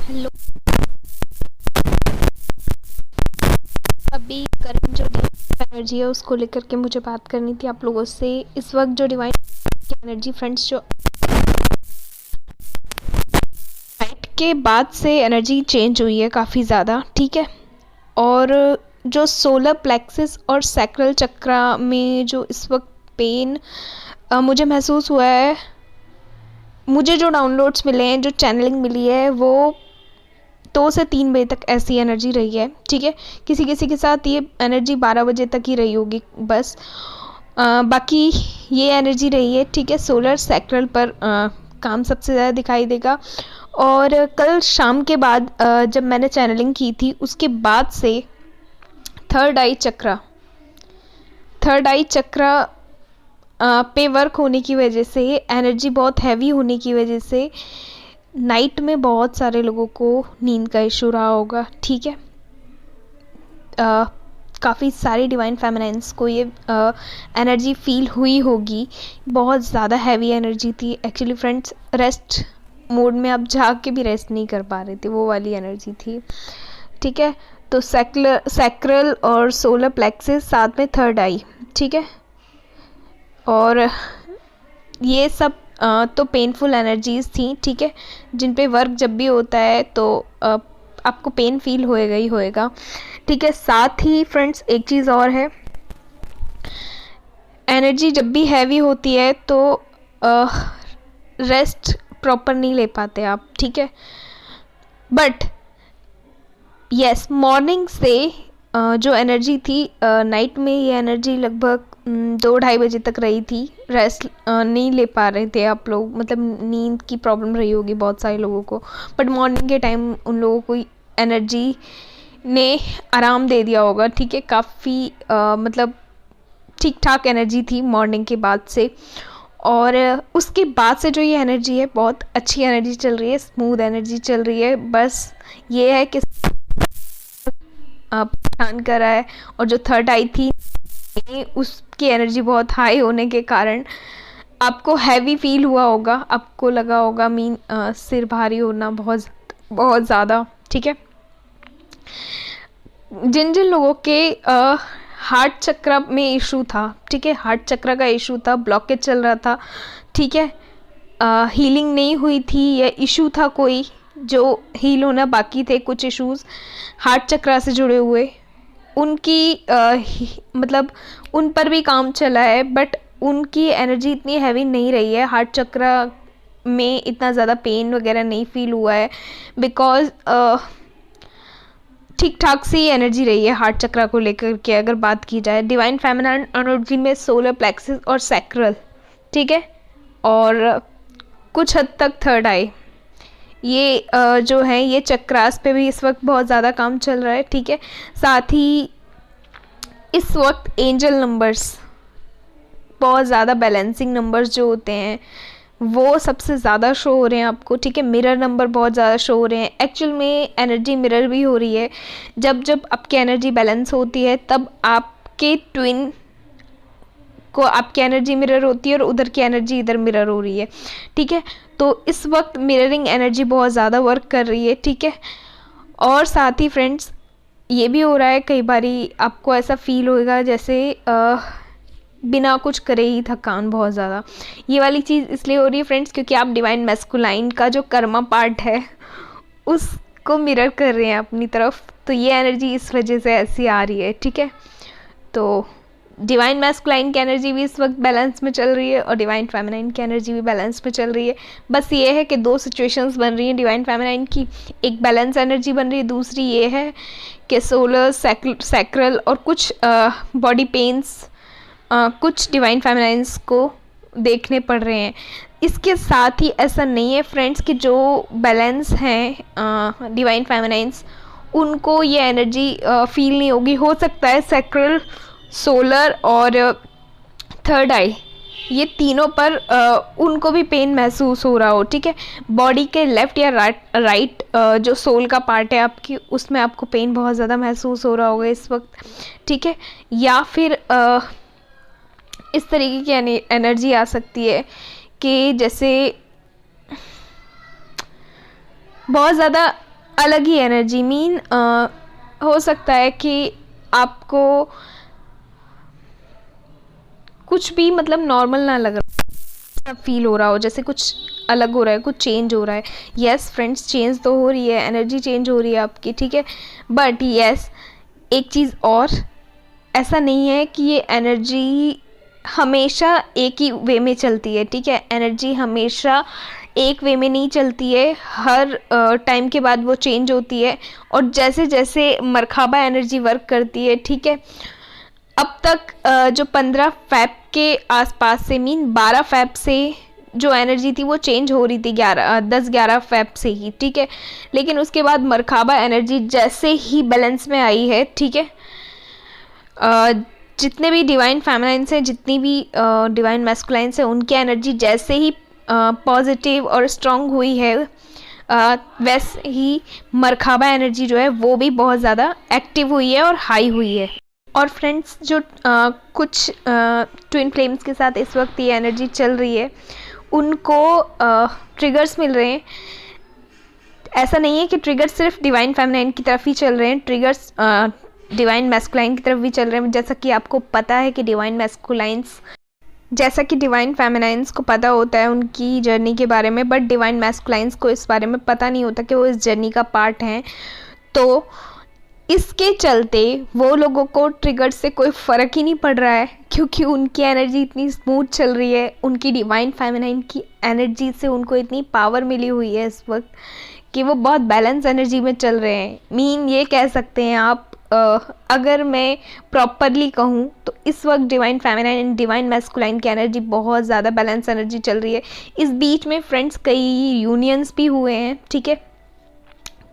Hello. अभी current जो energy है उसको लेकर के मुझे बात करनी थी आप लोगों से। इस वक्त जो डिवाइन की एनर्जी फ्रेंड्स, जो नाइट के बाद से एनर्जी चेंज हुई है काफ़ी ज़्यादा, ठीक है। और जो सोलर प्लेक्सिस और सैक्रल चक्रा में जो इस वक्त पेन मुझे महसूस हुआ है, मुझे जो डाउनलोड्स मिले हैं, जो चैनलिंग मिली है, वो 2 से 3 बजे तक ऐसी एनर्जी रही है, ठीक है। किसी किसी के साथ ये एनर्जी 12 बजे तक ही रही होगी बस। बाकी ये एनर्जी रही है, ठीक है। सोलर सैक्रल पर काम सबसे ज़्यादा दिखाई देगा। और कल शाम के बाद जब मैंने चैनलिंग की थी, उसके बाद से थर्ड आई चक्रा पे वर्क होने की वजह से, एनर्जी बहुत हैवी होने की वजह से नाइट में बहुत सारे लोगों को नींद का इशू रहा होगा, ठीक है। काफ़ी सारी डिवाइन फेमिनाइंस को ये एनर्जी फील हुई होगी। बहुत ज़्यादा हैवी एनर्जी थी एक्चुअली फ्रेंड्स। रेस्ट मोड में आप जाग के भी रेस्ट नहीं कर पा रहे थे, वो वाली एनर्जी थी, ठीक है। तो सैक्रल और सोलर प्लेक्सिस, साथ में थर्ड आई, ठीक है। और ये सब तो पेनफुल एनर्जीज थी, ठीक है, जिन पे वर्क जब भी होता है तो आपको पेन फील होएगा ही होएगा, ठीक है। साथ ही फ्रेंड्स एक चीज़ और है, एनर्जी जब भी हैवी होती है तो रेस्ट प्रॉपर नहीं ले पाते आप, ठीक है। बट यस, मॉर्निंग से जो एनर्जी थी, नाइट में ये एनर्जी लगभग 2-2:30 बजे तक रही थी। रेस्ट नहीं ले पा रहे थे आप लोग, मतलब नींद की प्रॉब्लम रही होगी बहुत सारे लोगों को। बट मॉर्निंग के टाइम उन लोगों को एनर्जी ने आराम दे दिया होगा, ठीक है। काफ़ी मतलब ठीक ठाक एनर्जी थी मॉर्निंग के बाद से। और उसके बाद से जो ये एनर्जी है, बहुत अच्छी एनर्जी चल रही है, स्मूथ एनर्जी चल रही है। बस ये है कि परेशान कर रहा है। और जो थर्ड आई थी, उसकी एनर्जी बहुत हाई होने के कारण आपको हैवी फील हुआ होगा, आपको लगा होगा सिर भारी होना बहुत बहुत ज़्यादा, ठीक है। जिन जिन लोगों के हार्ट चक्र में इशू था, ठीक है, हार्ट चक्र का इशू था, ब्लॉकेज चल रहा था, ठीक है, हीलिंग नहीं हुई थी, या इशू था कोई जो हील होना बाकी थे, कुछ इश्यूज हार्ट चक्र से जुड़े हुए, उनकी मतलब उन पर भी काम चला है। बट उनकी एनर्जी इतनी हैवी नहीं रही है, हार्ट चक्र में इतना ज़्यादा पेन वगैरह नहीं फील हुआ है, बिकॉज ठीक ठाक सी एनर्जी रही है हार्ट चक्र को लेकर के। अगर बात की जाए डिवाइन फेमिनाइन एनर्जी में सोलर प्लेक्सिस और सैक्रल, ठीक है, और कुछ हद तक थर्ड आई, ये जो है ये चक्रास पे भी इस वक्त बहुत ज़्यादा काम चल रहा है, ठीक है। साथ ही इस वक्त एंजल नंबर्स, बहुत ज़्यादा बैलेंसिंग नंबर्स जो होते हैं, वो सबसे ज़्यादा शो हो रहे हैं आपको, ठीक है। मिरर नंबर बहुत ज़्यादा शो हो रहे हैं। एक्चुअल में एनर्जी मिरर भी हो रही है। जब जब आपकी एनर्जी बैलेंस होती है, तब आपके ट्विन को आपकी एनर्जी मिरर होती है और उधर की एनर्जी इधर मिरर हो रही है, ठीक है। तो इस वक्त मिररिंग एनर्जी बहुत ज़्यादा वर्क कर रही है, ठीक है। और साथ ही फ्रेंड्स ये भी हो रहा है, कई बारी आपको ऐसा फील होगा जैसे बिना कुछ करे ही थकान बहुत ज़्यादा। ये वाली चीज़ इसलिए हो रही है फ्रेंड्स, क्योंकि आप डिवाइन मैस्कुलाइन का जो कर्मा पार्ट है उसको मिरर कर रहे हैं अपनी तरफ, तो ये एनर्जी इस वजह से ऐसी आ रही है, ठीक है। तो डिवाइन मैस्कुलाइन की एनर्जी भी इस वक्त बैलेंस में चल रही है और डिवाइन फेमिनाइन की एनर्जी भी बैलेंस में चल रही है। बस ये है कि 2 सिचुएशंस बन रही हैं डिवाइन फेमिनाइन की, एक बैलेंस एनर्जी बन रही है, दूसरी ये है कि सोलर सैक्रल और कुछ बॉडी पेन्स कुछ डिवाइन फेमिनाइंस को देखने पड़ रहे हैं। इसके साथ ही ऐसा नहीं है फ्रेंड्स कि जो बैलेंस हैं डिवाइन फेमिनाइंस, उनको ये एनर्जी फील नहीं होगी। हो सकता है सैक्रल, सोलर और थर्ड आई, ये तीनों पर उनको भी पेन महसूस हो रहा हो, ठीक है। बॉडी के लेफ़्ट या राइट जो सोल का पार्ट है आपकी, उसमें आपको पेन बहुत ज़्यादा महसूस हो रहा होगा इस वक्त, ठीक है। या फिर इस तरीके की एनर्जी आ सकती है कि जैसे बहुत ज़्यादा अलग ही एनर्जी मीन हो सकता है कि आपको कुछ भी मतलब नॉर्मल ना लग रहा, फील हो रहा हो जैसे कुछ अलग हो रहा है, कुछ चेंज हो रहा है। यस फ्रेंड्स, चेंज तो हो रही है, एनर्जी चेंज हो रही है आपकी, ठीक है। बट यस, एक चीज़ और, ऐसा नहीं है कि ये एनर्जी हमेशा एक ही वे में चलती है, ठीक है। एनर्जी हमेशा एक वे में नहीं चलती है, हर टाइम के बाद वो चेंज होती है। और जैसे जैसे मरखाबा एनर्जी वर्क करती है, ठीक है, अब तक जो 15 फैब के आसपास से मीन 12 फैब से जो एनर्जी थी वो चेंज हो रही थी 10-11 फैब से ही, ठीक है। लेकिन उसके बाद मरखाबा एनर्जी जैसे ही बैलेंस में आई है, ठीक है, जितने भी डिवाइन फेमिनाइंस हैं, जितनी भी डिवाइन मैस्कुलाइंस हैं, उनकी एनर्जी जैसे ही पॉजिटिव और स्ट्रॉन्ग हुई है, वैसे ही मरखाबा एनर्जी जो है वो भी बहुत ज़्यादा एक्टिव हुई है और हाई हुई है। और फ्रेंड्स, जो कुछ ट्विन फ्लेम्स के साथ इस वक्त ये एनर्जी चल रही है, उनको ट्रिगर्स मिल रहे हैं। ऐसा नहीं है कि ट्रिगर्स सिर्फ डिवाइन फेमिनाइन की तरफ ही चल रहे हैं, ट्रिगर्स डिवाइन मैस्कुलाइन की तरफ भी चल रहे हैं। जैसा कि आपको पता है कि डिवाइन मैस्कुलाइंस, जैसा कि डिवाइन फेमिनाइंस को पता होता है उनकी जर्नी के बारे में, बट डिवाइन मैस्कुलाइंस को इस बारे में पता नहीं होता कि वो इस जर्नी का पार्ट हैं। तो इसके चलते वो लोगों को ट्रिगर से कोई फ़र्क ही नहीं पड़ रहा है, क्योंकि उनकी एनर्जी इतनी स्मूथ चल रही है, उनकी डिवाइन फेमिनाइन की एनर्जी से उनको इतनी पावर मिली हुई है इस वक्त कि वो बहुत बैलेंस एनर्जी में चल रहे हैं। मीन ये कह सकते हैं आप, अगर मैं प्रॉपरली कहूँ तो इस वक्त divine feminine and divine masculine की एनर्जी बहुत ज़्यादा बैलेंस एनर्जी चल रही है। इस बीच में फ्रेंड्स कई यूनियंस भी हुए हैं, ठीक है,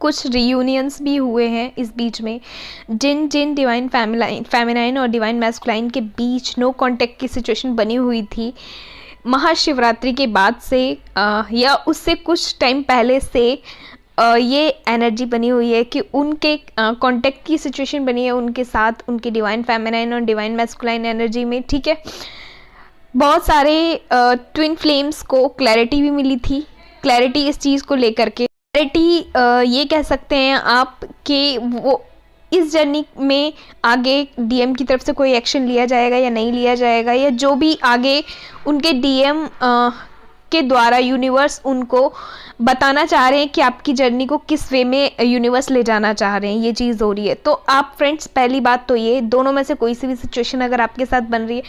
कुछ रीयूनियंस भी हुए हैं इस बीच में, जिन जिन डिवाइन फेमिनाइन और डिवाइन मैस्कुलाइन के बीच नो कांटेक्ट की सिचुएशन बनी हुई थी महाशिवरात्रि के बाद से, या उससे कुछ टाइम पहले से ये एनर्जी बनी हुई है कि उनके कांटेक्ट की सिचुएशन बनी है उनके साथ, उनके डिवाइन फेमिनाइन और डिवाइन मैस्कुलाइन एनर्जी में, ठीक है। बहुत सारे ट्विन फ्लेम्स को क्लैरिटी भी मिली थी, क्लैरिटी इस चीज़ को लेकर के, क्लैरिटी ये कह सकते हैं आप कि वो इस जर्नी में आगे डीएम की तरफ से कोई एक्शन लिया जाएगा या नहीं लिया जाएगा, या जो भी आगे उनके डीएम के द्वारा यूनिवर्स उनको बताना चाह रहे हैं कि आपकी जर्नी को किस वे में यूनिवर्स ले जाना चाह रहे हैं, ये चीज़ हो रही है। तो आप फ्रेंड्स, पहली बात तो ये, दोनों में से कोई सी भी सिचुएशन अगर आपके साथ बन रही है,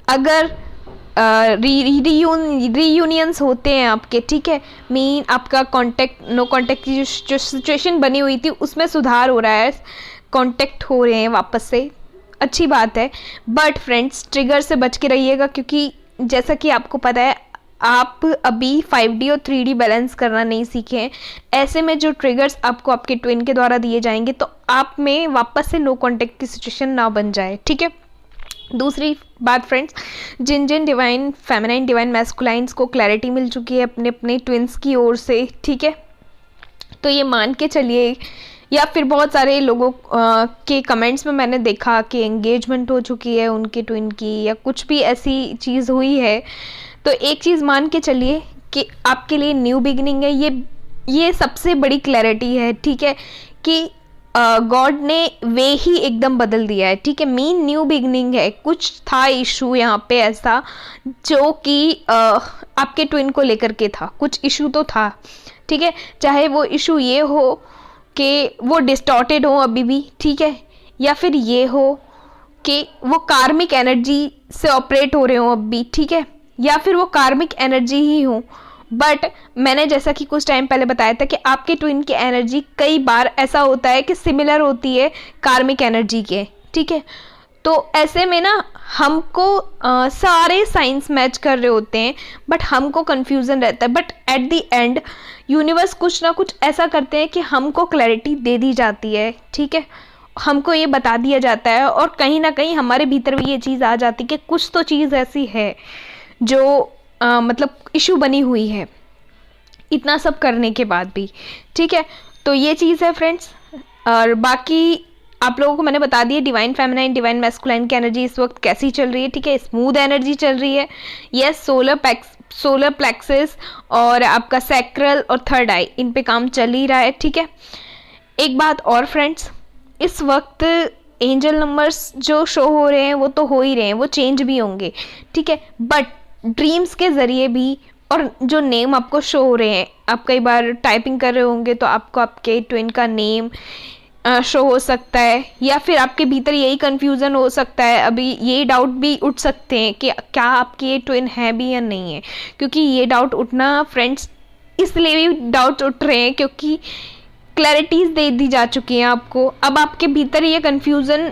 अगर रीयूनियंस होते हैं आपके, ठीक है, मीन आपका कांटेक्ट, नो कांटेक्ट की जो सिचुएशन बनी हुई थी उसमें सुधार हो रहा है, कांटेक्ट हो रहे हैं वापस से, अच्छी बात है। बट फ्रेंड्स, ट्रिगर से बच के रहिएगा, क्योंकि जैसा कि आपको पता है आप अभी 5D और 3D बैलेंस करना नहीं सीखे हैं। ऐसे में जो ट्रिगर्स आपको आपके ट्विन के द्वारा दिए जाएंगे तो आप में वापस से नो कांटेक्ट की सिचुएशन ना बन जाए, ठीक है। दूसरी बात फ्रेंड्स, जिन जिन डिवाइन फेमिनाइन डिवाइन मैस्कुलाइंस को क्लैरिटी मिल चुकी है अपने अपने ट्विन्स की ओर से, ठीक है, तो ये मान के चलिए, या फिर बहुत सारे लोगों के कमेंट्स में मैंने देखा कि एंगेजमेंट हो चुकी है उनके ट्विन की, या कुछ भी ऐसी चीज़ हुई है, तो एक चीज़ मान के चलिए कि आपके लिए न्यू बिगिनिंग है। ये सबसे बड़ी क्लैरिटी है, ठीक है, कि गॉड ने वे ही एकदम बदल दिया है, ठीक है। मीन न्यू बिगनिंग है। कुछ था इशू यहाँ पे ऐसा जो कि आपके ट्विन को लेकर के था, कुछ इशू तो था, ठीक है। चाहे वो इशू ये हो कि वो डिस्टॉर्टेड हो अभी भी, ठीक है, या फिर ये हो कि वो कार्मिक एनर्जी से ऑपरेट हो रहे हो अब भी, ठीक है, या फिर वो कार्मिक एनर्जी ही हो। बट मैंने जैसा कि कुछ टाइम पहले बताया था कि आपके ट्विन की एनर्जी कई बार ऐसा होता है कि सिमिलर होती है कार्मिक एनर्जी के, ठीक है। तो ऐसे में ना हमको सारे साइंस मैच कर रहे होते हैं, बट हमको कन्फ्यूज़न रहता है। But at the end universe कुछ ना कुछ ऐसा करते हैं कि हमको क्लैरिटी दे दी जाती है, ठीक है, हमको ये बता दिया जाता है, और कहीं ना कहीं हमारे भीतर भी ये चीज़ आ जाती है कि कुछ तो चीज़ ऐसी है जो मतलब इशू बनी हुई है, इतना सब करने के बाद भी, ठीक है। तो ये चीज़ है फ्रेंड्स। और बाकी आप लोगों को मैंने बता दिया डिवाइन फेमिनाइन डिवाइन मैस्कुलाइन की एनर्जी इस वक्त कैसी चल रही है, ठीक है, स्मूथ एनर्जी चल रही है। यस, सोलर सोलर प्लेक्सिस और आपका सैक्रल और थर्ड आई, इन पे काम चल ही रहा है, ठीक है। एक बात और फ्रेंड्स, इस वक्त एंजल नंबर्स जो शो हो रहे हैं वो तो हो ही रहे हैं, वो चेंज भी होंगे, ठीक है, बट ड्रीम्स के ज़रिए भी और जो नेम आपको शो हो रहे हैं, आप कई बार टाइपिंग कर रहे होंगे तो आपको आपके ट्विन का नेम शो हो सकता है, या फिर आपके भीतर यही कन्फ्यूज़न हो सकता है, अभी ये डाउट भी उठ सकते हैं कि क्या आपके ये ट्विन है भी या नहीं है। क्योंकि ये डाउट उठना फ्रेंड्स इसलिए भी डाउट उठ रहे हैं क्योंकि क्लैरिटीज़ दे दी जा चुकी हैं आपको। अब आपके भीतर ये कन्फ्यूज़न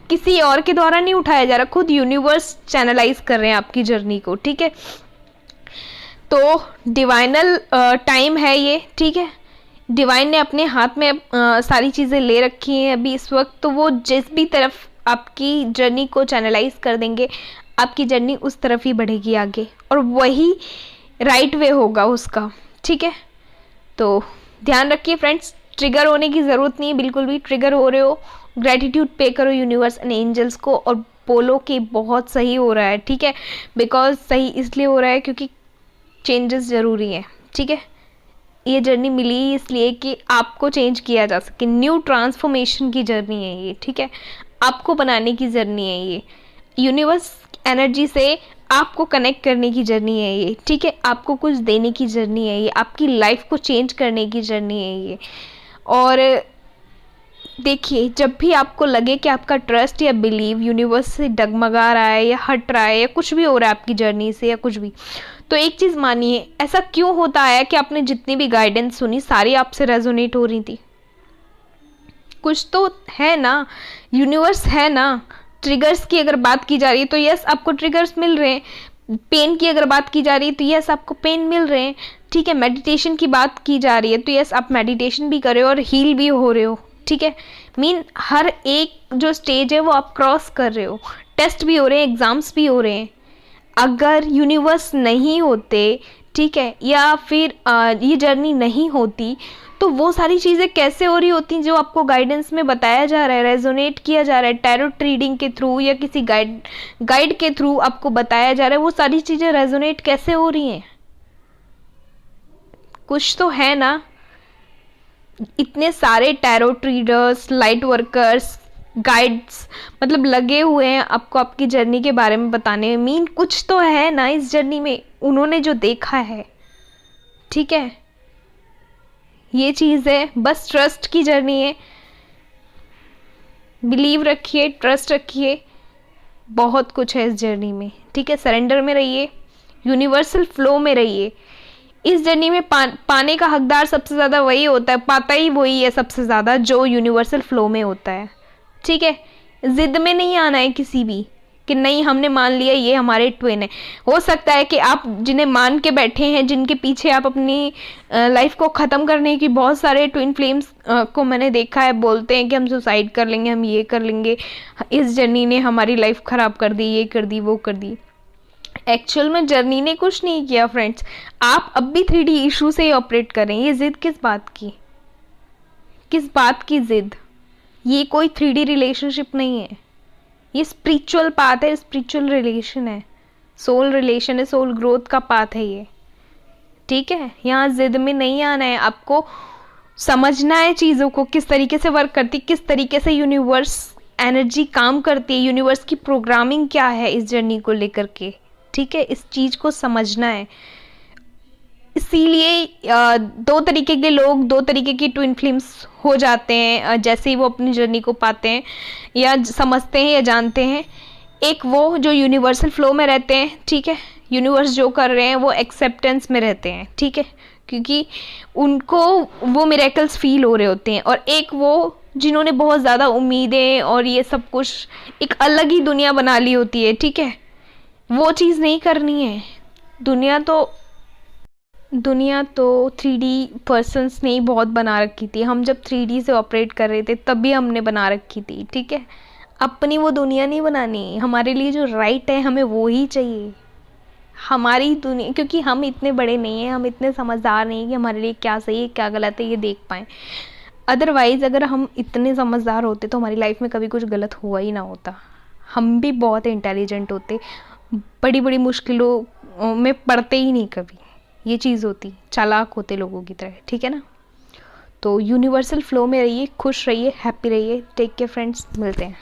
किसी और के द्वारा नहीं उठाया जा रहा, खुद यूनिवर्स चैनलाइज कर रहे हैं आपकी जर्नी को, ठीक है। तो डिवाइनल टाइम है ये, ठीक है। डिवाइन ने अपने हाथ में सारी चीज़ें ले रखी हैं अभी इस वक्त, तो वो जिस भी तरफ आपकी जर्नी को चैनलाइज कर देंगे, आपकी जर्नी उस तरफ ही बढ़ेगी आगे, और वही राइट वे होगा उसका, ठीक है। तो ध्यान रखिए फ्रेंड्स, ट्रिगर होने की ज़रूरत नहीं है, बिल्कुल भी ट्रिगर हो रहे हो, ग्रेटिट्यूड पे करो यूनिवर्स एंड एंजल्स को और बोलो कि बहुत सही हो रहा है, ठीक है। बिकॉज सही इसलिए हो रहा है क्योंकि चेंजेस ज़रूरी हैं, ठीक है। ये जर्नी मिली इसलिए कि आपको चेंज किया जा सके, न्यू ट्रांसफॉर्मेशन की जर्नी है ये, ठीक है। आपको बनाने की जर्नी है ये, यूनिवर्स एनर्जी से आपको कनेक्ट करने की जर्नी है ये, ठीक है। आपको कुछ देने की जर्नी है ये, आपकी लाइफ को चेंज करने की जर्नी है ये। और देखिए, जब भी आपको लगे कि आपका ट्रस्ट या बिलीव यूनिवर्स से डगमगा रहा है या हट रहा है या कुछ भी हो रहा है आपकी जर्नी से या कुछ भी, तो एक चीज़ मानिए, ऐसा क्यों होता है कि आपने जितनी भी गाइडेंस सुनी सारी आपसे रेजोनेट हो रही थी? कुछ तो है ना, यूनिवर्स है ना। ट्रिगर्स की अगर बात की जा रही है तो यस आपको ट्रिगर्स मिल रहे हैं, पेन की अगर बात की जा रही है तो यस आपको पेन मिल रहे हैं, ठीक है। मेडिटेशन की बात की जा रही है तो यस आप मेडिटेशन भी कर रहे हो और हील भी हो रहे हो, ठीक है। मीन हर एक जो स्टेज है वो आप क्रॉस कर रहे हो, टेस्ट भी हो रहे हैं, एग्ज़ाम्स भी हो रहे हैं। अगर यूनिवर्स नहीं होते, ठीक है, या फिर ये जर्नी नहीं होती तो वो सारी चीज़ें कैसे हो रही होती जो आपको गाइडेंस में बताया जा रहा है, रेजोनेट किया जा रहा है, टैरोट रीडिंग के थ्रू या किसी गाइड के थ्रू आपको बताया जा रहा है, वो सारी चीज़ें रेजोनेट कैसे हो रही हैं? कुछ तो है ना। इतने सारे tarot readers, light workers, guides मतलब लगे हुए हैं आपको आपकी जर्नी के बारे में बताने में। मीन कुछ तो है ना इस जर्नी में, उन्होंने जो देखा है, ठीक है। ये चीज़ है, बस ट्रस्ट की जर्नी है। बिलीव रखिए, ट्रस्ट रखिए, बहुत कुछ है इस जर्नी में, ठीक है। सरेंडर में रहिए, यूनिवर्सल फ्लो में रहिए। इस जर्नी में पाने का हकदार सबसे ज़्यादा वही होता है, पाता ही वही है सबसे ज़्यादा जो यूनिवर्सल फ्लो में होता है, ठीक है। ज़िद में नहीं आना है किसी भी कि नहीं हमने मान लिया ये हमारे ट्विन है। हो सकता है कि आप जिन्हें मान के बैठे हैं, जिनके पीछे आप अपनी लाइफ को ख़त्म करने की, बहुत सारे ट्विन फ्लेम्स को मैंने देखा है, बोलते हैं कि हम सुसाइड कर लेंगे, हम ये कर लेंगे, इस जर्नी ने हमारी लाइफ ख़राब कर दी, ये कर दी, वो कर दी। एक्चुअल में जर्नी ने कुछ नहीं किया फ्रेंड्स, आप अब भी 3D इशू से ही ऑपरेट कर रहे हैं। ये ज़िद किस बात की, किस बात की ज़िद? ये कोई 3D रिलेशनशिप नहीं है, ये स्पिरिचुअल पाथ है, स्पिरिचुअल रिलेशन है, सोल रिलेशन है, सोल ग्रोथ का पाथ है ये, ठीक है। यहाँ ज़िद में नहीं आना है, आपको समझना है चीज़ों को किस तरीके से वर्क करती, किस तरीके से यूनिवर्स एनर्जी काम करती है, यूनिवर्स की प्रोग्रामिंग क्या है इस जर्नी को लेकर के, ठीक है। इस चीज़ को समझना है। इसीलिए दो तरीके के लोग, दो तरीके की ट्विन फ्लेम्स हो जाते हैं जैसे ही वो अपनी जर्नी को पाते हैं या समझते हैं या जानते हैं। एक वो जो यूनिवर्सल फ्लो में रहते हैं, ठीक है, यूनिवर्स जो कर रहे हैं वो एक्सेप्टेंस में रहते हैं, ठीक है, क्योंकि उनको वो मिरेकल्स फील हो रहे होते हैं। और एक वो जिन्होंने बहुत ज़्यादा उम्मीदें और ये सब कुछ एक अलग ही दुनिया बना ली होती है, ठीक है, वो चीज़ नहीं करनी है। दुनिया तो 3D पर्सन्स ने ही बहुत बना रखी थी। हम जब 3D से ऑपरेट कर रहे थे तब भी हमने बना रखी थी, ठीक है। अपनी वो दुनिया नहीं बनानी, हमारे लिए जो राइट है हमें वो ही चाहिए, हमारी दुनिया। क्योंकि हम इतने बड़े नहीं हैं, हम इतने समझदार नहीं हैं कि हमारे लिए क्या सही है क्या गलत है ये देख पाएँ। अदरवाइज़ अगर हम इतने समझदार होते तो हमारी लाइफ में कभी कुछ गलत हुआ ही ना होता। हम भी बहुत इंटेलिजेंट होते, बड़ी बड़ी मुश्किलों में पढ़ते ही नहीं कभी, ये चीज़ होती, चालाक होते लोगों की तरह, ठीक है ना। तो यूनिवर्सल फ्लो में रहिए, खुश रहिए, हैप्पी रहिए। टेक केयर फ्रेंड्स, मिलते हैं।